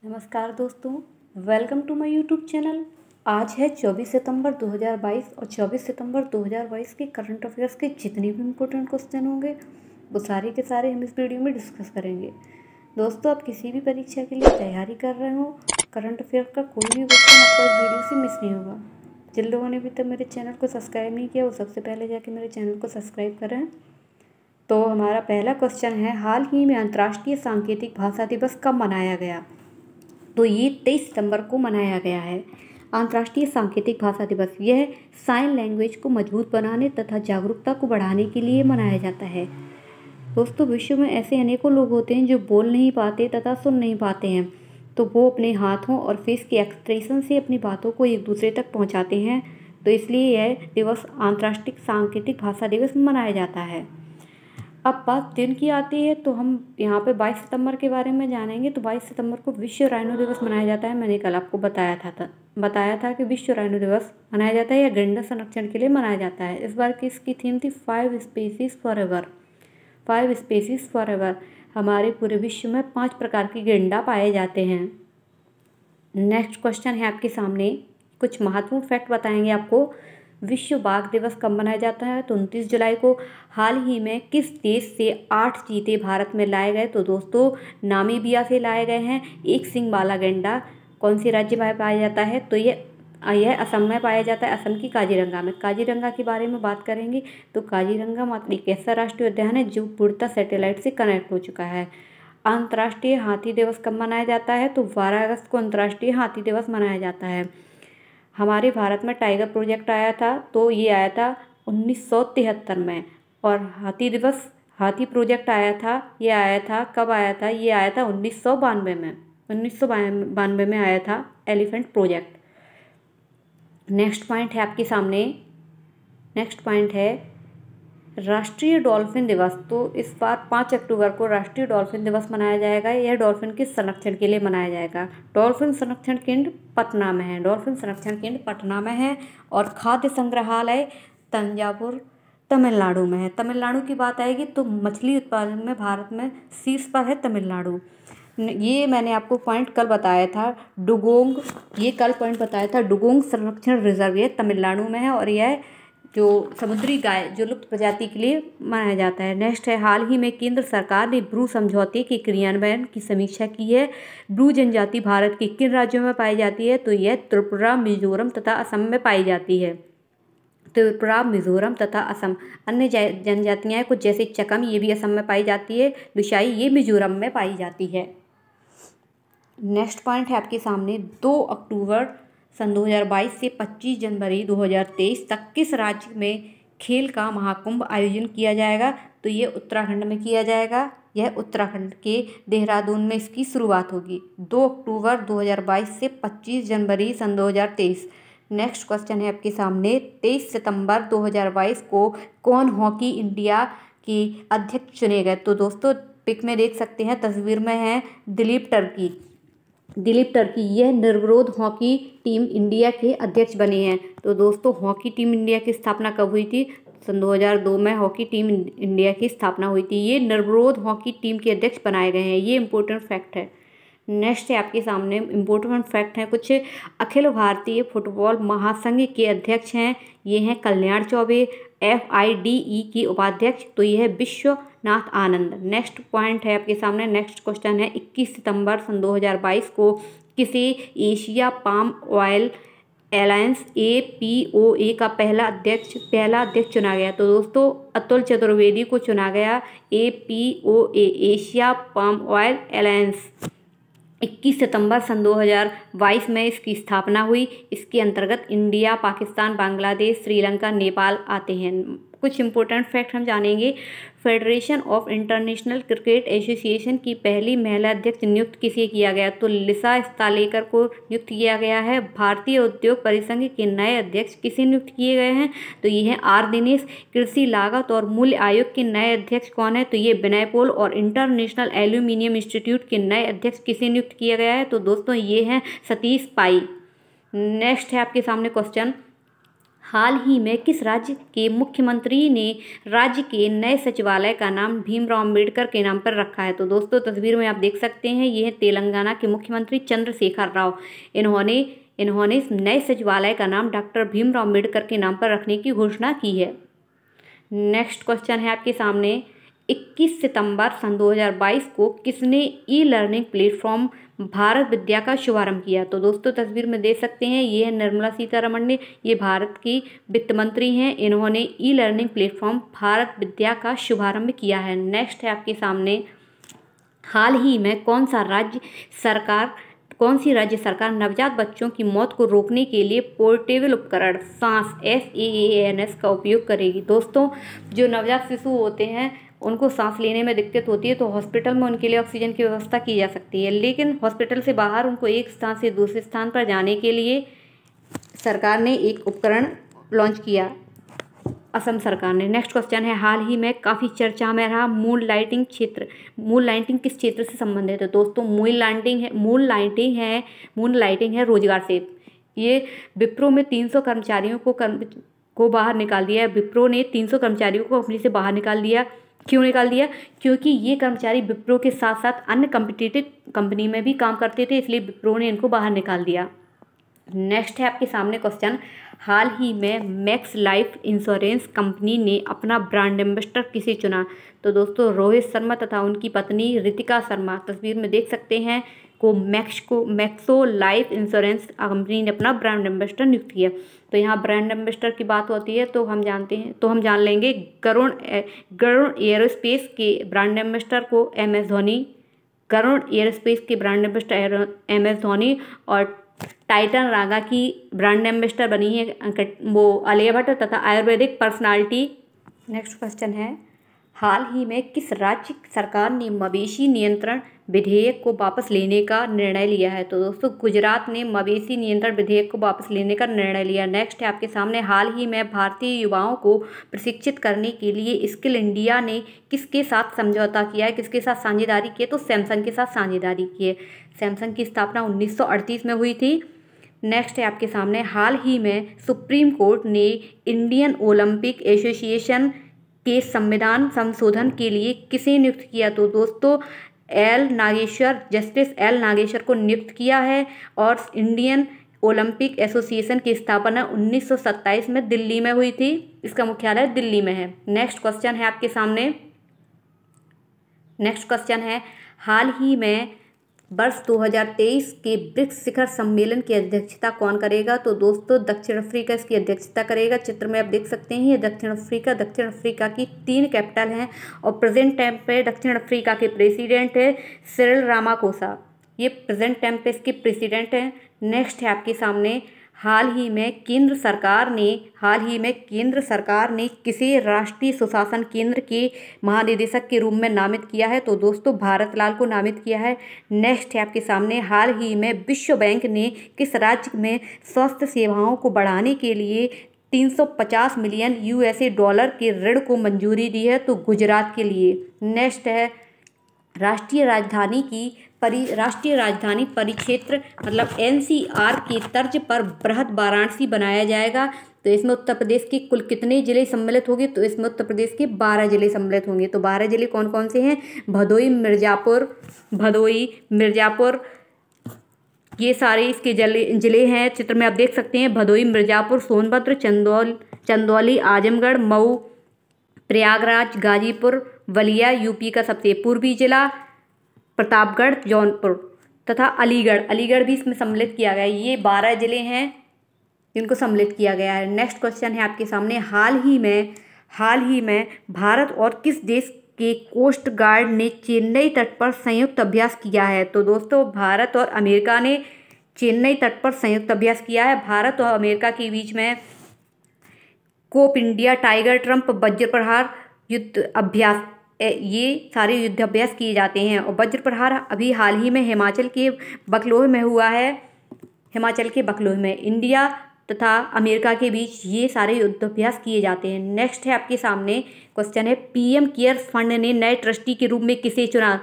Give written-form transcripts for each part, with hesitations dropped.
नमस्कार दोस्तों, welcome to my YouTube channel. आज है 24 सितंबर 2022 और 24 सितंबर 2022 के करंट अफेयर्स के जितने भी इम्पोर्टेंट क्वेश्चन होंगे वो सारे के सारे हम इस वीडियो में डिस्कस करेंगे। दोस्तों, आप किसी भी परीक्षा के लिए तैयारी कर रहे हो, करंट अफेयर का कोई भी क्वेश्चन आपका इस वीडियो से मिस नहीं होगा। जिन लोगों ने अभी तक मेरे चैनल को सब्सक्राइब नहीं किया वो सबसे पहले जाके मेरे चैनल को सब्सक्राइब करें। तो हमारा पहला क्वेश्चन है, हाल ही में अंतर्राष्ट्रीय सांकेतिक भाषा दिवस कब मनाया गया? तो ये 23 सितंबर को मनाया गया है अंतर्राष्ट्रीय सांकेतिक भाषा दिवस। यह साइन लैंग्वेज को मजबूत बनाने तथा जागरूकता को बढ़ाने के लिए मनाया जाता है। दोस्तों, विश्व में ऐसे अनेकों लोग होते हैं जो बोल नहीं पाते तथा सुन नहीं पाते हैं, तो वो अपने हाथों और फेस के एक्सप्रेशन से अपनी बातों को एक दूसरे तक पहुंचाते हैं। तो इसलिए यह दिवस अंतर्राष्ट्रीय सांकेतिक भाषा दिवस मनाया जाता है। अब बात दिन की आती है तो हम यहाँ पे 22 सितंबर के बारे में जानेंगे। तो 22 सितंबर को विश्व राइनो दिवस मनाया जाता है। मैंने कल आपको बताया था कि विश्व राइनो दिवस मनाया जाता है या गैंडा संरक्षण के लिए मनाया जाता है। इस बार की इसकी थीम थी 5 species for ever. 5 species for ever. हमारे पूरे विश्व में 5 प्रकार के गैंडा पाए जाते हैं। नेक्स्ट क्वेश्चन है आपके सामने, कुछ महत्वपूर्ण फैक्ट बताएंगे आपको। विश्व बाघ दिवस कब मनाया जाता है? तो 29 जुलाई को। हाल ही में किस देश से 8 चीते भारत में लाए गए? तो दोस्तों, नामीबिया से लाए गए हैं। एक सींग वाला गैंडा कौन से राज्य में पाया जाता है? तो यह असम में पाया जाता है, असम की काजीरंगा में। काजीरंगा के बारे में बात करेंगे तो काजीरंगा मात्र एक ऐसा राष्ट्रीय उद्यान है जो पूर्णतः सैटेलाइट से कनेक्ट हो चुका है। अंतर्राष्ट्रीय हाथी दिवस कब मनाया जाता है? तो 12 अगस्त को अंतर्राष्ट्रीय हाथी दिवस मनाया जाता है। हमारे भारत में टाइगर प्रोजेक्ट आया था, तो ये आया था 1973 में। और हाथी प्रोजेक्ट आया था, ये आया था कब आया था? ये आया था 1992 में। 1992 में आया था एलिफेंट प्रोजेक्ट। नेक्स्ट पॉइंट है आपके सामने। नेक्स्ट पॉइंट है राष्ट्रीय डॉल्फिन दिवस। तो इस बार 5 अक्टूबर को राष्ट्रीय डॉल्फिन दिवस मनाया जाएगा। यह डॉल्फिन के संरक्षण के लिए मनाया जाएगा। डॉल्फिन संरक्षण केंद्र पटना में है। डॉल्फिन संरक्षण केंद्र पटना में है। और खाद्य संग्रहालय तंजावुर तमिलनाडु में है। तमिलनाडु की बात आएगी तो मछली उत्पादन में भारत में शीर्ष पर है तमिलनाडु। ये मैंने आपको पॉइंट कल बताया था, डुगोंग। ये कल पॉइंट बताया था, डुगोंग संरक्षण रिजर्व ये तमिलनाडु में है। और यह जो समुद्री गाय जो लुप्त प्रजाति के लिए मनाया जाता है। नेक्स्ट है, हाल ही में केंद्र सरकार ने ब्रू समझौते के क्रियान्वयन की समीक्षा की है। ब्रू जनजाति भारत के किन राज्यों में पाई जाती है? तो यह त्रिपुरा, मिजोरम तथा असम में पाई जाती है। त्रिपुरा, मिजोरम तथा असम। अन्य जनजातियाँ कुछ जैसे चकम, ये भी असम में पाई जाती है। लुशाई, ये मिजोरम में पाई जाती है। नेक्स्ट पॉइंट है आपके सामने, 2 अक्टूबर सन 2022 से 25 जनवरी 2023 तक किस राज्य में खेल का महाकुंभ आयोजन किया जाएगा? तो ये उत्तराखंड में किया जाएगा। यह उत्तराखंड के देहरादून में इसकी शुरुआत होगी। 2 अक्टूबर 2022 से 25 जनवरी सन 2023। नेक्स्ट क्वेश्चन है आपके सामने, 23 सितंबर 2022 को कौन हॉकी इंडिया के अध्यक्ष चुने गए? तो दोस्तों, पिक में देख सकते हैं, तस्वीर में है दिलीप टर्की। यह निर्विरोध हॉकी टीम इंडिया के अध्यक्ष बने हैं। तो दोस्तों, हॉकी टीम इंडिया की स्थापना कब हुई थी? सन 2002 में हॉकी टीम इंडिया की स्थापना हुई थी। ये निर्विरोध हॉकी टीम के अध्यक्ष बनाए गए हैं। ये इंपॉर्टेंट फैक्ट है। नेक्स्ट है आपके सामने इम्पोर्टेंट फैक्ट है कुछ। अखिल भारतीय फुटबॉल महासंघ के अध्यक्ष हैं, ये हैं कल्याण चौबे। FIDE की उपाध्यक्ष तो ये है विश्वनाथ आनंद। नेक्स्ट पॉइंट है आपके सामने। नेक्स्ट क्वेश्चन है, 21 सितंबर सन 2022 को किसे Asia palm oil alliance APOA का पहला अध्यक्ष चुना गया? तो दोस्तों, अतुल चतुर्वेदी को चुना गया। APOA, Asia palm oil alliance. 21 सितंबर सन 2022 में इसकी स्थापना हुई। इसके अंतर्गत इंडिया, पाकिस्तान, बांग्लादेश, श्रीलंका, नेपाल आते हैं। कुछ इंपॉर्टेंट फैक्ट हम जानेंगे। Federation of international cricket association की पहली महिला अध्यक्ष नियुक्त किसे किया गया? तो लिसा स्तालेकर को नियुक्त किया गया है। भारतीय उद्योग परिसंघ के नए अध्यक्ष किसे नियुक्त किए गए हैं? तो ये हैं R दिनेश। कृषि लागत और मूल्य आयोग के नए अध्यक्ष कौन है? तो ये विनय पॉल। और इंटरनेशनल एल्यूमिनियम इंस्टीट्यूट के नए अध्यक्ष किसे नियुक्त किया गया है? तो दोस्तों, ये हैं सतीश पाई। नेक्स्ट है आपके सामने क्वेश्चन, हाल ही में किस राज्य के मुख्यमंत्री ने राज्य के नए सचिवालय का नाम भीमराव अम्बेडकर के नाम पर रखा है? तो दोस्तों तस्वीर में आप देख सकते हैं, ये है तेलंगाना के मुख्यमंत्री चंद्रशेखर राव। इन्होंने इस नए सचिवालय का नाम डॉक्टर भीमराव अम्बेडकर के नाम पर रखने की घोषणा की है। नेक्स्ट क्वेश्चन है आपके सामने, 21 सितंबर सन 2022 को किसने ई लर्निंग प्लेटफॉर्म भारत विद्या का शुभारंभ किया? तो दोस्तों तस्वीर में देख सकते हैं, ये है निर्मला सीतारमण ने, ये भारत की वित्त मंत्री हैं। इन्होंने ई लर्निंग प्लेटफॉर्म भारत विद्या का शुभारंभ किया है। नेक्स्ट है आपके सामने, हाल ही में कौन सी राज्य सरकार नवजात बच्चों की मौत को रोकने के लिए पोर्टेबल उपकरण सांस SAANS का उपयोग करेगी? दोस्तों जो नवजात शिशु होते हैं उनको सांस लेने में दिक्कत होती है, तो हॉस्पिटल में उनके लिए ऑक्सीजन की व्यवस्था की जा सकती है, लेकिन हॉस्पिटल से बाहर उनको एक स्थान से दूसरे स्थान पर जाने के लिए सरकार ने एक उपकरण लॉन्च किया, असम सरकार ने। नेक्स्ट क्वेश्चन है, हाल ही में काफ़ी चर्चा में रहा मून लाइटिंग किस क्षेत्र से संबंधित है? दोस्तों मून लाइटिंग है रोजगार से। ये विप्रो में 300 कर्मचारियों को बाहर निकाल दिया है। विप्रो ने 300 कर्मचारियों को कंपनी से बाहर निकाल दिया। क्यों निकाल दिया? क्योंकि ये कर्मचारी विप्रो के साथ साथ अन्य कॉम्पिटिटिव कंपनी में भी काम करते थे, इसलिए विप्रो ने इनको बाहर निकाल दिया। नेक्स्ट है आपके सामने क्वेश्चन, हाल ही में मैक्स लाइफ इंश्योरेंस कंपनी ने अपना ब्रांड एम्बेसडर किसे चुना? तो दोस्तों रोहित शर्मा तथा उनकी पत्नी रितिका शर्मा, तस्वीर में देख सकते हैं, को मैक्सो लाइफ इंश्योरेंस कंपनी ने अपना ब्रांड एम्बेसडर नियुक्त किया। तो यहाँ ब्रांड एम्बेसडर की बात होती है तो हम जान लेंगे गरुड़ एयरोस्पेस के ब्रांड एम्बेसडर को MS धोनी, गरुड़ एयरोस्पेस के ब्रांड एम्बेसडर MS धोनी, और टाइटन रागा की ब्रांड एम्बेसडर बनी है वो आलिया भट्ट तथा आयुर्वेदिक पर्सनालिटी। नेक्स्ट क्वेश्चन है, हाल ही में किस राज्य सरकार ने मवेशी नियंत्रण विधेयक को वापस लेने का निर्णय लिया है? तो दोस्तों गुजरात ने मवेशी नियंत्रण विधेयक को वापस लेने का निर्णय लिया। नेक्स्ट है आपके सामने, हाल ही में भारतीय युवाओं को प्रशिक्षित करने के लिए स्किल इंडिया ने किसके साथ समझौता किया है, किसके साथ साझेदारी की है? तो सैमसंग के साथ साझेदारी की है। सैमसंग की स्थापना 1938 में हुई थी। नेक्स्ट है आपके सामने, हाल ही में सुप्रीम कोर्ट ने इंडियन ओलंपिक एसोसिएशन के संविधान संशोधन के लिए किसे नियुक्त किया? तो दोस्तों जस्टिस एल नागेश्वर को नियुक्त किया है, और इंडियन ओलंपिक एसोसिएशन की स्थापना 1927 में दिल्ली में हुई थी। इसका मुख्यालय दिल्ली में है। नेक्स्ट क्वेश्चन है आपके सामने, हाल ही में वर्ष 2023 के ब्रिक्स शिखर सम्मेलन की अध्यक्षता कौन करेगा? तो दोस्तों दक्षिण अफ्रीका इसकी अध्यक्षता करेगा। चित्र में आप देख सकते हैं, ये दक्षिण अफ्रीका की 3 कैपिटल हैं, और प्रेजेंट टाइम पे दक्षिण अफ्रीका के प्रेसिडेंट है सिरिल रामाफोसा। ये प्रेजेंट टाइम पे इसके प्रेसिडेंट हैं। नेक्स्ट है आपके सामने, हाल ही में केंद्र सरकार ने किसे राष्ट्रीय सुशासन केंद्र के महानिदेशक के रूप में नामित किया है? तो दोस्तों भारत लाल को नामित किया है। नेक्स्ट है आपके सामने, हाल ही में विश्व बैंक ने किस राज्य में स्वास्थ्य सेवाओं को बढ़ाने के लिए 350 मिलियन $US के ऋण को मंजूरी दी है? तो गुजरात के लिए। नेक्स्ट है, राष्ट्रीय राजधानी परिक्षेत्र मतलब NCR के तर्ज पर बृहद वाराणसी बनाया जाएगा। तो इसमें उत्तर प्रदेश के कुल कितने जिले सम्मिलित होंगे? तो इसमें उत्तर प्रदेश के 12 जिले सम्मिलित होंगे। तो 12 जिले कौन कौन से हैं? भदोई, मिर्जापुर, ये सारे इसके जिले हैं। चित्र में आप देख सकते हैं, भदोई, मिर्जापुर, सोनभद्र, चंदौली, आजमगढ़, मऊ, प्रयागराज, गाजीपुर, बलिया, यूपी का सबसे पूर्वी जिला, प्रतापगढ़, जौनपुर तथा अलीगढ़ भी इसमें सम्मिलित किया गया है। ये 12 जिले हैं जिनको सम्मिलित किया गया है। नेक्स्ट क्वेश्चन है आपके सामने, हाल ही में भारत और किस देश के कोस्ट गार्ड ने चेन्नई तट पर संयुक्त अभ्यास किया है? तो दोस्तों भारत और अमेरिका ने चेन्नई तट पर संयुक्त अभ्यास किया है। भारत और अमेरिका के बीच में कोप इंडिया, टाइगर ट्रम्प, वज्र प्रहार युद्ध अभ्यास, ये सारे युद्धाभ्यास किए जाते हैं। और वज्र प्रहार अभी हाल ही में हिमाचल के बकलोह में हुआ है। इंडिया तथा अमेरिका के बीच ये सारे युद्धाभ्यास किए जाते हैं। नेक्स्ट है आपके सामने क्वेश्चन है, PM केयर फंड ने नए ट्रस्टी के रूप में किसे चुना?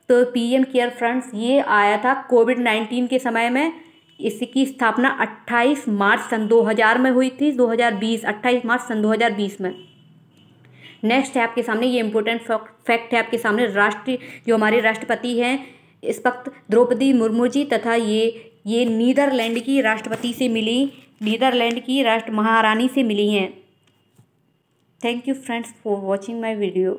तो PM केयर फंड ये आया था कोविड-19 के समय में। इसकी स्थापना 28 मार्च सन 2000 में हुई थी। 28 मार्च सन 2020 में। नेक्स्ट है आपके सामने, ये इंपॉर्टेंट फैक्ट है आपके सामने, जो हमारे राष्ट्रपति हैं इस वक्त द्रौपदी मुर्मू जी, तथा ये नीदरलैंड की राष्ट्रपति से मिली, नीदरलैंड की राष्ट्र महारानी से मिली हैं। Thank you friends for watching my video.